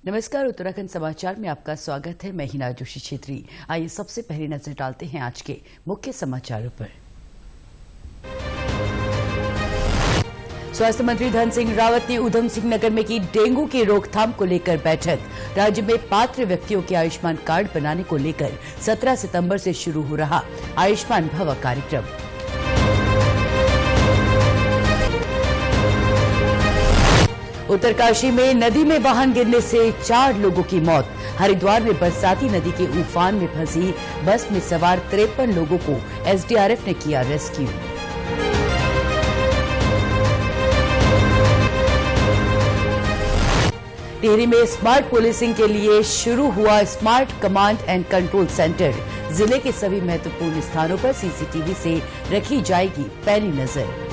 नमस्कार, उत्तराखंड समाचार में आपका स्वागत है। मैं हिना जोशी छेत्री। आइए सबसे पहले नजर डालते हैं आज के मुख्य समाचारों पर। स्वास्थ्य मंत्री धन सिंह रावत ने ऊधम सिंह नगर में की डेंगू की रोकथाम को लेकर बैठक। राज्य में पात्र व्यक्तियों के आयुष्मान कार्ड बनाने को लेकर 17 सितंबर से शुरू हो रहा आयुष्मान भव कार्यक्रम। उत्तरकाशी में नदी में वाहन गिरने से 4 लोगों की मौत। हरिद्वार में बरसाती नदी के उफान में फंसी बस में सवार 53 लोगों को एसडीआरएफ ने किया रेस्क्यू। टिहरी में स्मार्ट पुलिसिंग के लिए शुरू हुआ smart command and control centre. जिले के सभी महत्वपूर्ण स्थानों पर सीसीटीवी से रखी जाएगी पैनी नजर।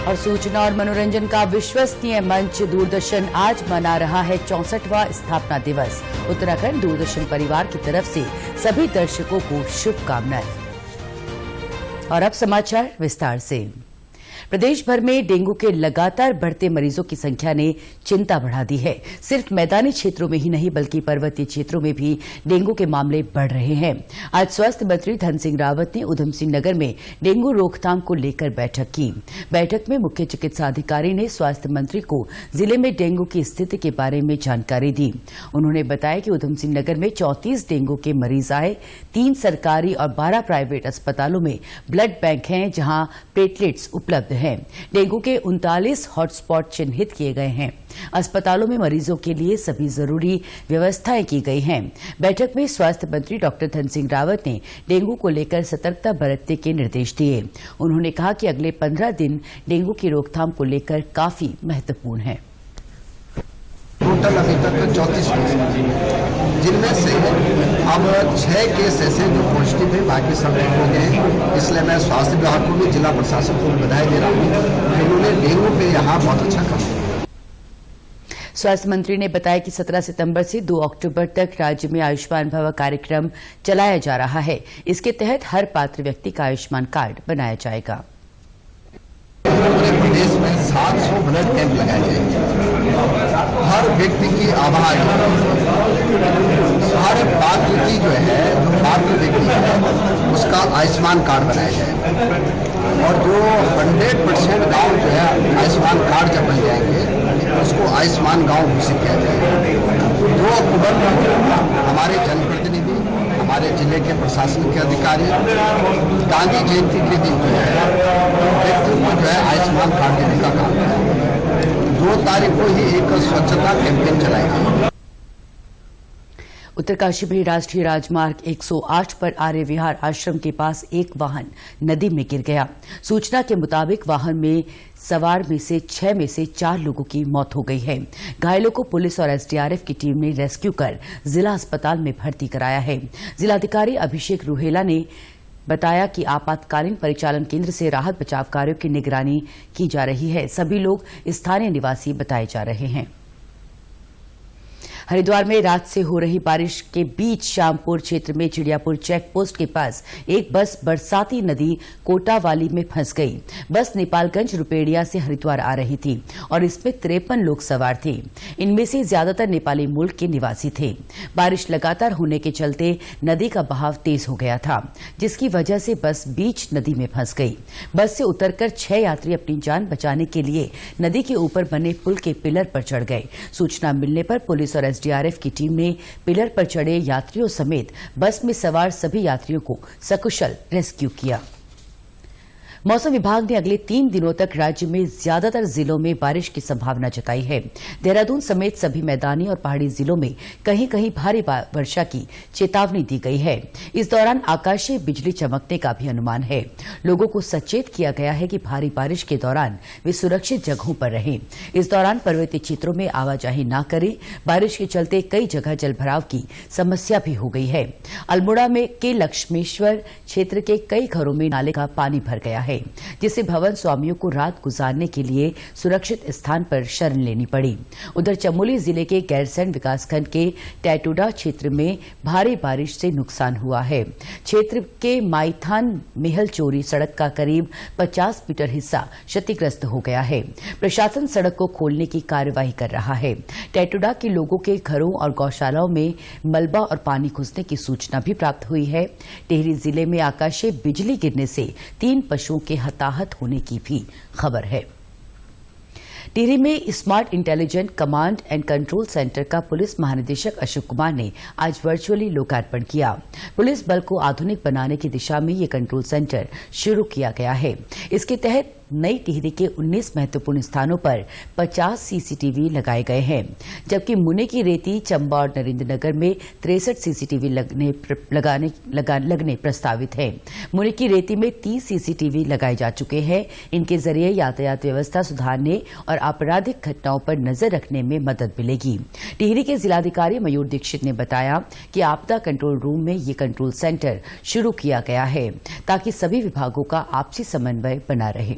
और सूचना और मनोरंजन का विश्वसनीय मंच दूरदर्शन आज मना रहा है 64वां स्थापना दिवस। उत्तराखंड दूरदर्शन परिवार की तरफ से सभी दर्शकों को शुभकामनाएं। और अब समाचार विस्तार से। प्रदेश भर में डेंगू के लगातार बढ़ते मरीजों की संख्या ने चिंता बढ़ा दी है। सिर्फ मैदानी क्षेत्रों में ही नहीं बल्कि पर्वतीय क्षेत्रों में भी डेंगू के मामले बढ़ रहे हैं। आज स्वास्थ्य मंत्री धन सिंह रावत ने ऊधम सिंह नगर में डेंगू रोकथाम को लेकर बैठक की। बैठक में मुख्य चिकित्सा अधिकारी ने स्वास्थ्य मंत्री को जिले में डेंगू की स्थिति के बारे में जानकारी दी। उन्होंने बताया कि ऊधम सिंह नगर में 34 डेंगू के मरीज आए। 3 सरकारी और 12 प्राइवेट अस्पतालों में ब्लड बैंक हैं जहां प्लेटलेट्स उपलब्ध हैं। डेंगू के 39 हॉटस्पॉट चिन्हित किए गए हैं। अस्पतालों में मरीजों के लिए सभी जरूरी व्यवस्थाएं की गई हैं। बैठक में स्वास्थ्य मंत्री डॉक्टर धन सिंह रावत ने डेंगू को लेकर सतर्कता बरतने के निर्देश दिए। उन्होंने कहा कि अगले 15 दिन डेंगू की रोकथाम को लेकर काफी महत्वपूर्ण है। टोटल अभी तक 34 केस, जिनमें से अब 6 केस ऐसे जो पॉजिटिव है, बाकी सब ठीक हो गए हैं। इसलिए मैं स्वास्थ्य विभाग को भी, जिला प्रशासन को भी बधाई दे रहा हूँ। उन्होंने डेंगू पे यहाँ बहुत अच्छा काम किया। स्वास्थ्य मंत्री ने बताया कि 17 सितंबर से 2 अक्टूबर तक राज्य में आयुष्मान भव कार्यक्रम चलाया जा रहा है। इसके तहत हर पात्र व्यक्ति का आयुष्मान कार्ड बनाया जाएगा। पूरे प्रदेश में 700 ब्लड कैंप लगाए जाएंगे। हर व्यक्ति की आवाज, हर पात्र की जो है, जो पात्र व्यक्ति है उसका आयुष्मान कार्ड बनाया जाएगा। और जो 100% गांव जो है आयुष्मान कार्ड जब बन जाएंगे उसको आयुष्मान गांव घोषित किया जाएगा। 2 अक्टूबर को हमारे जनप्रतिनिधि, हमारे जिले के प्रशासन के अधिकारी गांधी जयंती के दिन जो है व्यक्ति को जो है आयुष्मान कार्ड देने का काम करेंगे। 2 तारीख को ही एक स्वच्छता कैंपेन चलाएंगे। उत्तरकाशी में राष्ट्रीय राजमार्ग 108 पर आर्य विहार आश्रम के पास एक वाहन नदी में गिर गया। सूचना के मुताबिक वाहन में सवार में से 6 में से 4 लोगों की मौत हो गई है। घायलों को पुलिस और एसडीआरएफ की टीम ने रेस्क्यू कर जिला अस्पताल में भर्ती कराया है। जिलाधिकारी अभिषेक रुहेला ने बताया कि आपातकालीन परिचालन केंद्र से राहत बचाव कार्यों की निगरानी की जा रही है। सभी लोग स्थानीय निवासी बताए जा रहे हैं। हरिद्वार में रात से हो रही बारिश के बीच श्यामपुर क्षेत्र में चिड़ियापुर चेक पोस्ट के पास एक बस बरसाती नदी कोटावाली में फंस गई। बस नेपालगंज रुपेड़िया से हरिद्वार आ रही थी और इसमें 53 लोग सवार थे। इनमें से ज्यादातर नेपाली मूल के निवासी थे। बारिश लगातार होने के चलते नदी का बहाव तेज हो गया था, जिसकी वजह से बस बीच नदी में फंस गई। बस से उतरकर 6 यात्री अपनी जान बचाने के लिए नदी के ऊपर बने पुल के पिलर पर चढ़ गए। सूचना मिलने पर पुलिस और एसडीआरएफ की टीम ने पिलर पर चढ़े यात्रियों समेत बस में सवार सभी यात्रियों को सकुशल रेस्क्यू किया। मौसम विभाग ने अगले 3 दिनों तक राज्य में ज्यादातर जिलों में बारिश की संभावना जताई है। देहरादून समेत सभी मैदानी और पहाड़ी जिलों में कहीं कहीं भारी वर्षा की चेतावनी दी गई है। इस दौरान आकाशीय बिजली चमकने का भी अनुमान है। लोगों को सचेत किया गया है कि भारी बारिश के दौरान वे सुरक्षित जगहों पर रहें। इस दौरान पर्वतीय क्षेत्रों में आवाजाही न करें। बारिश के चलते कई जगह जलभराव की समस्या भी हो गई है। अल्मोड़ा में के लक्ष्मेश्वर क्षेत्र के कई घरों में नाले का पानी भर गया है। गए, जिससे भवन स्वामियों को रात गुजारने के लिए सुरक्षित स्थान पर शरण लेनी पड़ी। उधर चमोली जिले के गैरसैंण विकासखंड के टैटूडा क्षेत्र में भारी बारिश से नुकसान हुआ है। क्षेत्र के माईथान मेहल चोरी सड़क का करीब 50 मीटर हिस्सा क्षतिग्रस्त हो गया है। प्रशासन सड़क को खोलने की कार्यवाही कर रहा है। टैटूडा के लोगों के घरों और गौशालाओं में मलबा और पानी घुसने की सूचना भी प्राप्त हुई है। टिहरी जिले में आकाशीय बिजली गिरने से 3 पशुओं के हताहत होने की भी खबर है। टिहरी में smart intelligent command and control centre का पुलिस महानिदेशक अशोक कुमार ने आज वर्चुअली लोकार्पण किया। पुलिस बल को आधुनिक बनाने की दिशा में ये कंट्रोल सेंटर शुरू किया गया है। इसके तहत नई टिहरी के 19 महत्वपूर्ण स्थानों पर 50 सीसीटीवी लगाए गए हैं, जबकि मुने की रेती, चंबा और नरेंद्रनगर में 63 सीसीटीवी लगने प्रस्तावित हैं। मुने की रेती में 30 सीसीटीवी लगाए जा चुके हैं। इनके जरिए यातायात व्यवस्था सुधारने और आपराधिक घटनाओं पर नजर रखने में मदद मिलेगी। टिहरी के जिलाधिकारी मयूर दीक्षित ने बताया कि आपदा कंट्रोल रूम में ये कंट्रोल सेंटर शुरू किया गया है ताकि सभी विभागों का आपसी समन्वय बना रहे।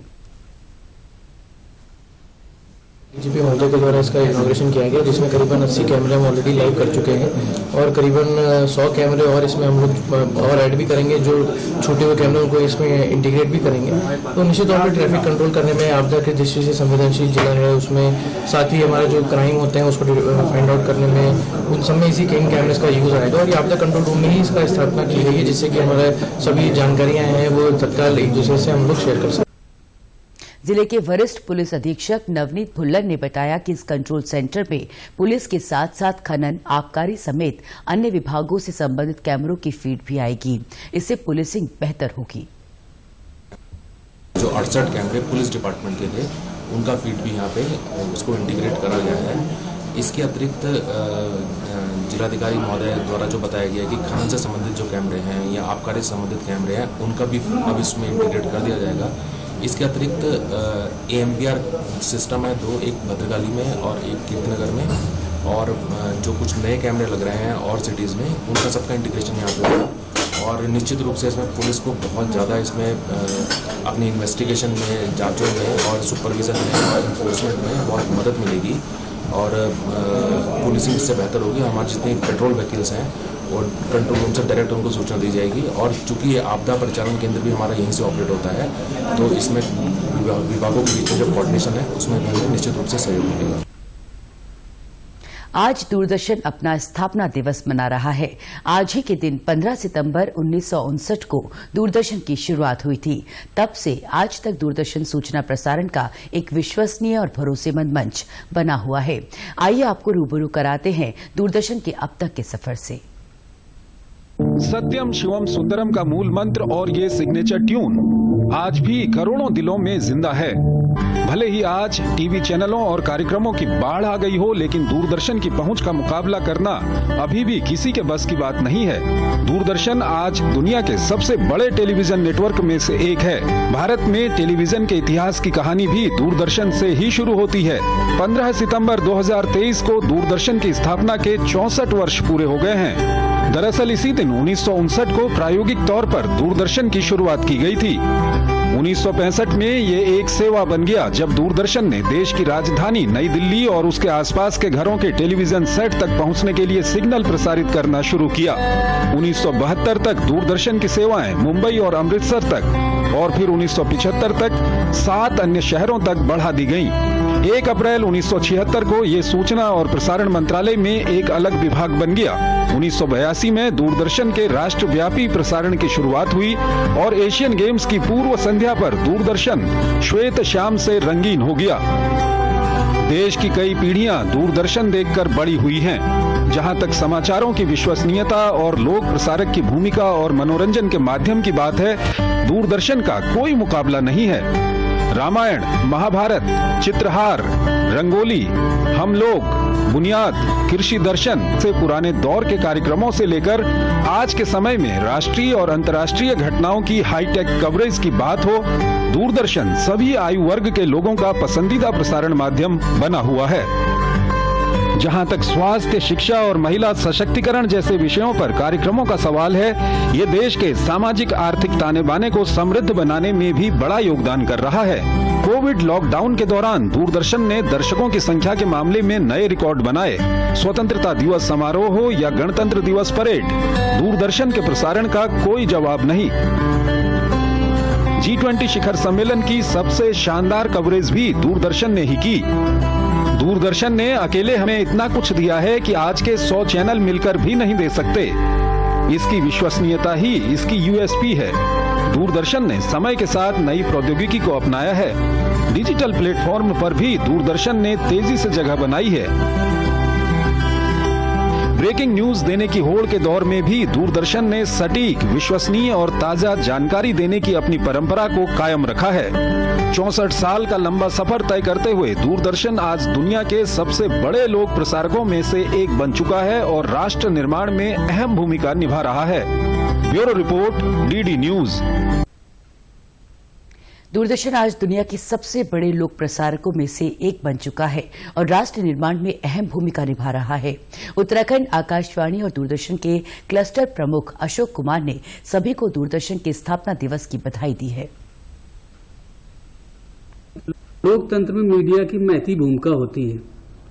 डीजीपी महोदय के द्वारा इसका इनॉग्रेशन किया गया, जिसमें करीबन 80 कैमरे हम ऑलरेडी लाइव कर चुके हैं और करीबन 100 कैमरे और इसमें हम लोग और ऐड भी करेंगे। जो छूटे हुए कैमरे उनको इसमें इंटीग्रेट भी करेंगे। तो निश्चित तौर पर ट्रैफिक कंट्रोल करने में आपदा की दृष्टि से संवेदनशील जिला है, उसमें साथ ही हमारे जो क्राइम होते हैं उसको फाइंड आउट करने में उन सब में इसी किंग कैमरेज का यूज आएगा और ये आपदा कंट्रोल रूम में ही इसका स्थापना की गई है, जिससे कि हमारे सभी जानकारियाँ हैं वो तत्काल एक दूसरे से हम लोग शेयर कर सकते हैं। जिले के वरिष्ठ पुलिस अधीक्षक नवनीत भुल्लर ने बताया कि इस कंट्रोल सेंटर में पुलिस के साथ साथ खनन, आबकारी समेत अन्य विभागों से संबंधित कैमरों की फीड भी आएगी। इससे पुलिसिंग बेहतर होगी। जो 68 कैमरे पुलिस डिपार्टमेंट के थे उनका फीड भी यहाँ पे उसको इंटीग्रेट करा गया है। इसके अतिरिक्त जिलाधिकारी महोदय द्वारा जो बताया गया है कि खनन से संबंधित जो कैमरे हैं या आबकारी से संबंधित कैमरे हैं उनका भी अब इसमें इंटीग्रेट कर दिया जाएगा। इसके अतिरिक्त AMPR सिस्टम है 2, एक भद्रकाली में और एक कीर्तिनगर में, और जो कुछ नए कैमरे लग रहे हैं और सिटीज़ में उनका सबका इंटीग्रेशन यहाँ पे होगा। और निश्चित रूप से इसमें पुलिस को बहुत ज़्यादा इसमें अपनी इन्वेस्टिगेशन में, जांचों में और सुपरविजन में और इन्फोर्समेंट में बहुत मदद मिलेगी और पुलिसिंग इससे बेहतर होगी। हमारे जितने पेट्रोल व्हीकल्स हैं और कंट्रोल रूम से डायरेक्ट उनको सूचना दी जाएगी और चूंकि ये आपदा परिचालन केंद्र भी हमारा यहीं से ऑपरेट होता है तो इसमें विभागों के बीच में जो कोऑर्डिनेशन है उसमें भी हमें निश्चित रूप से सहयोग मिलेगा। आज दूरदर्शन अपना स्थापना दिवस मना रहा है। आज ही के दिन 15 सितंबर 1959 को दूरदर्शन की शुरुआत हुई थी। तब से आज तक दूरदर्शन सूचना प्रसारण का एक विश्वसनीय और भरोसेमंद मंच बना हुआ है। आइए आपको रूबरू कराते हैं दूरदर्शन के अब तक के सफर से। सत्यम शिवम सुंदरम का मूल मंत्र और ये सिग्नेचर ट्यून आज भी करोड़ों दिलों में जिंदा है। भले ही आज टीवी चैनलों और कार्यक्रमों की बाढ़ आ गई हो, लेकिन दूरदर्शन की पहुंच का मुकाबला करना अभी भी किसी के बस की बात नहीं है। दूरदर्शन आज दुनिया के सबसे बड़े टेलीविजन नेटवर्क में से एक है। भारत में टेलीविजन के इतिहास की कहानी भी दूरदर्शन से ही शुरू होती है। 15 सितंबर 2023 को दूरदर्शन की स्थापना के 64 वर्ष पूरे हो गए हैं। दरअसल इसी दिन 1959 को प्रायोगिक तौर पर दूरदर्शन की शुरुआत की गई थी। 1965 में ये एक सेवा बन गया जब दूरदर्शन ने देश की राजधानी नई दिल्ली और उसके आसपास के घरों के टेलीविजन सेट तक पहुंचने के लिए सिग्नल प्रसारित करना शुरू किया। 1972 तक दूरदर्शन की सेवाएं मुंबई और अमृतसर तक और फिर 1975 तक 7 अन्य शहरों तक बढ़ा दी गईं। 1 अप्रैल 1976 को ये सूचना और प्रसारण मंत्रालय में एक अलग विभाग बन गया। 1982 में दूरदर्शन के राष्ट्रव्यापी प्रसारण की शुरुआत हुई और एशियन गेम्स की पूर्व संध्या पर दूरदर्शन श्वेत श्याम से रंगीन हो गया। देश की कई पीढ़ियां दूरदर्शन देखकर बड़ी हुई हैं। जहां तक समाचारों की विश्वसनीयता और लोक प्रसारक की भूमिका और मनोरंजन के माध्यम की बात है, दूरदर्शन का कोई मुकाबला नहीं है। रामायण, महाभारत, चित्रहार, रंगोली, हम लोग, बुनियाद, कृषि दर्शन से पुराने दौर के कार्यक्रमों से लेकर आज के समय में राष्ट्रीय और अंतर्राष्ट्रीय घटनाओं की हाईटेक कवरेज की बात हो, दूरदर्शन सभी आयु वर्ग के लोगों का पसंदीदा प्रसारण माध्यम बना हुआ है। जहां तक स्वास्थ्य, शिक्षा और महिला सशक्तिकरण जैसे विषयों पर कार्यक्रमों का सवाल है, ये देश के सामाजिक आर्थिक ताने बाने को समृद्ध बनाने में भी बड़ा योगदान कर रहा है। कोविड लॉकडाउन के दौरान दूरदर्शन ने दर्शकों की संख्या के मामले में नए रिकॉर्ड बनाए। स्वतंत्रता दिवस समारोह हो या गणतंत्र दिवस परेड, दूरदर्शन के प्रसारण का कोई जवाब नहीं। G20 शिखर सम्मेलन की सबसे शानदार कवरेज भी दूरदर्शन ने ही की। दूरदर्शन ने अकेले हमें इतना कुछ दिया है कि आज के 100 चैनल मिलकर भी नहीं दे सकते। इसकी विश्वसनीयता ही इसकी यूएसपी है। दूरदर्शन ने समय के साथ नई प्रौद्योगिकी को अपनाया है। डिजिटल प्लेटफॉर्म पर भी दूरदर्शन ने तेजी से जगह बनाई है। ब्रेकिंग न्यूज देने की होड़ के दौर में भी दूरदर्शन ने सटीक, विश्वसनीय और ताजा जानकारी देने की अपनी परंपरा को कायम रखा है। 64 साल का लंबा सफर तय करते हुए दूरदर्शन आज दुनिया के सबसे बड़े लोक प्रसारकों में से एक बन चुका है और राष्ट्र निर्माण में अहम भूमिका निभा रहा है। Bureau report, DD news. Doordarshan आज दुनिया के सबसे बड़े लोक प्रसारकों में से एक बन चुका है और राष्ट्र निर्माण में अहम भूमिका निभा रहा है। उत्तराखंड आकाशवाणी और दूरदर्शन के क्लस्टर प्रमुख अशोक कुमार ने सभी को दूरदर्शन के स्थापना दिवस की बधाई दी है। लोकतंत्र में मीडिया की महती भूमिका होती है।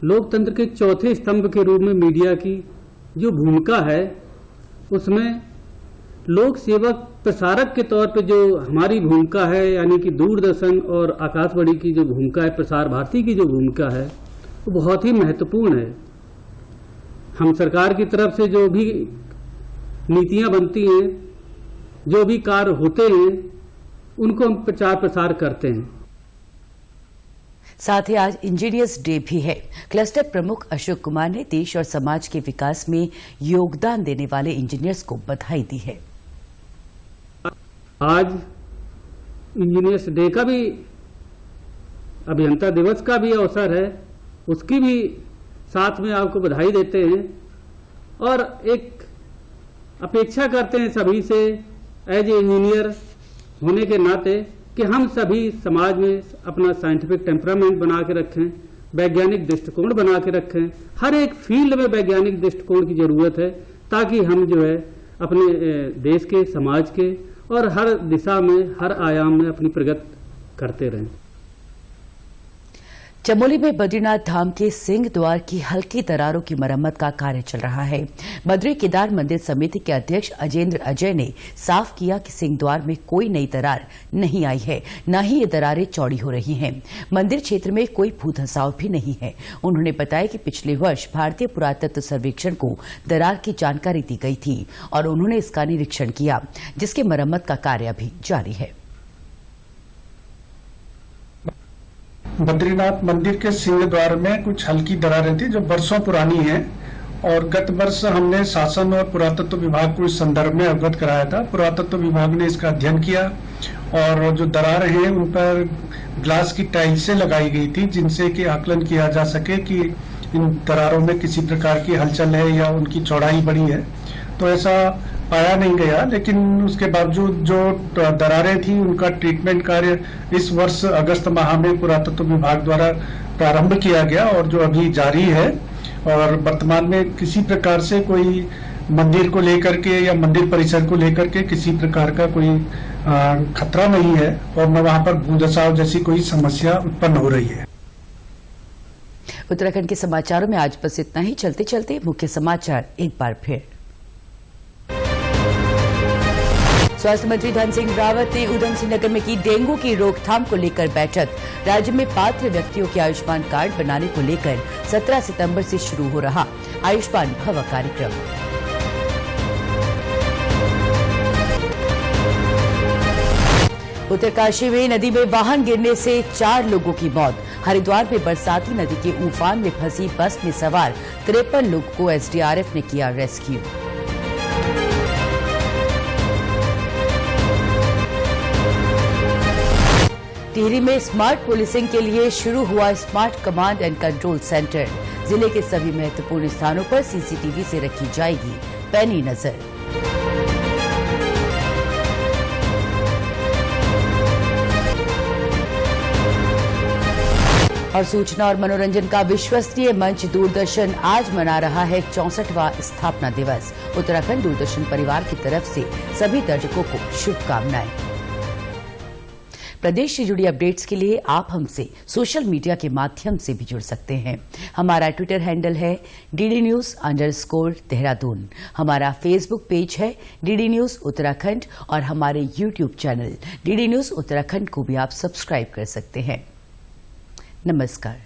लोकतंत्र के चौथे स्तंभ के रूप में मीडिया की जो भूमिका है, उसमें लोक सेवक प्रसारक के तौर पर जो हमारी भूमिका है, यानी कि दूरदर्शन और आकाशवाणी की जो भूमिका है, प्रसार भारती की जो भूमिका है, वो बहुत ही महत्वपूर्ण है। हम सरकार की तरफ से जो भी नीतियां बनती हैं, जो भी कार्य होते हैं, उनको हम प्रचार प्रसार करते हैं। साथ ही आज इंजीनियर्स डे भी है। क्लस्टर प्रमुख अशोक कुमार ने देश और समाज के विकास में योगदान देने वाले इंजीनियर्स को बधाई दी है। आज इंजीनियर्स डे का भी, अभियंता दिवस का भी अवसर है, उसकी भी साथ में आपको बधाई देते हैं और एक अपेक्षा करते हैं सभी से एज ए इंजीनियर होने के नाते कि हम सभी समाज में अपना साइंटिफिक टेम्परामेंट बना के रखें, वैज्ञानिक दृष्टिकोण बना के रखें। हर एक फील्ड में वैज्ञानिक दृष्टिकोण की जरूरत है ताकि हम जो है अपने देश के, समाज के और हर दिशा में, हर आयाम में अपनी प्रगति करते रहें। चमोली में बद्रीनाथ धाम के सिंह द्वार की हल्की दरारों की मरम्मत का कार्य चल रहा है। बद्री केदार मंदिर समिति के अध्यक्ष अजेंद्र अजय ने साफ किया कि सिंह द्वार में कोई नई दरार नहीं आई है, न ही ये दरारें चौड़ी हो रही हैं। मंदिर क्षेत्र में कोई भू धंसाव भी नहीं है। उन्होंने बताया कि पिछले वर्ष भारतीय पुरातत्व सर्वेक्षण को दरार की जानकारी दी गई थी और उन्होंने इसका निरीक्षण किया, जिसकी मरम्मत का कार्य अभी जारी है। बद्रीनाथ मंदिर के सिंह द्वार में कुछ हल्की दरारें थी जो वर्षों पुरानी हैं और गत वर्ष हमने शासन और पुरातत्व विभाग को इस संदर्भ में अवगत कराया था। पुरातत्व विभाग ने इसका अध्ययन किया और जो दरारें हैं उन पर ग्लास की टाइल्सें लगाई गई थी, जिनसे कि आकलन किया जा सके कि इन दरारों में किसी प्रकार की हलचल है या उनकी चौड़ाई बड़ी है। तो ऐसा पाया नहीं गया, लेकिन उसके बावजूद जो दरारें थी उनका ट्रीटमेंट कार्य इस वर्ष अगस्त माह में पुरातत्व विभाग द्वारा प्रारंभ किया गया और जो अभी जारी है। और वर्तमान में किसी प्रकार से कोई मंदिर को लेकर के या मंदिर परिसर को लेकर के किसी प्रकार का कोई खतरा नहीं है और न वहां पर भूधसाव जैसी कोई समस्या उत्पन्न हो रही है। उत्तराखंड के समाचारों में आज बस इतना ही। चलते चलते मुख्य समाचार एक बार फिर। स्वास्थ्य मंत्री धन सिंह रावत ने ऊधम सिंह नगर में की डेंगू की रोकथाम को लेकर बैठक। राज्य में पात्र व्यक्तियों के आयुष्मान कार्ड बनाने को लेकर 17 सितंबर से शुरू हो रहा आयुष्मान भव कार्यक्रम। उत्तरकाशी में नदी में वाहन गिरने से 4 लोगों की मौत। हरिद्वार में बरसाती नदी के उफान में फंसी बस में सवार 53 लोगों को एसडीआरएफ ने किया रेस्क्यू। टिहरी में स्मार्ट पुलिसिंग के लिए शुरू हुआ smart command and control centre. जिले के सभी महत्वपूर्ण स्थानों पर सीसीटीवी से रखी जाएगी पैनी नजर। और सूचना और मनोरंजन का विश्वसनीय मंच दूरदर्शन आज मना रहा है 64वां स्थापना दिवस। उत्तराखंड दूरदर्शन परिवार की तरफ से सभी दर्शकों को शुभकामनाएं। प्रदेश से जुड़ी अपडेट्स के लिए आप हमसे सोशल मीडिया के माध्यम से भी जुड़ सकते हैं। हमारा ट्विटर हैंडल है DDNews_देहरादून। हमारा फेसबुक पेज है DD न्यूज उत्तराखंड और हमारे YouTube channel DD news Uttarakhand को भी आप सब्सक्राइब कर सकते हैं। नमस्कार।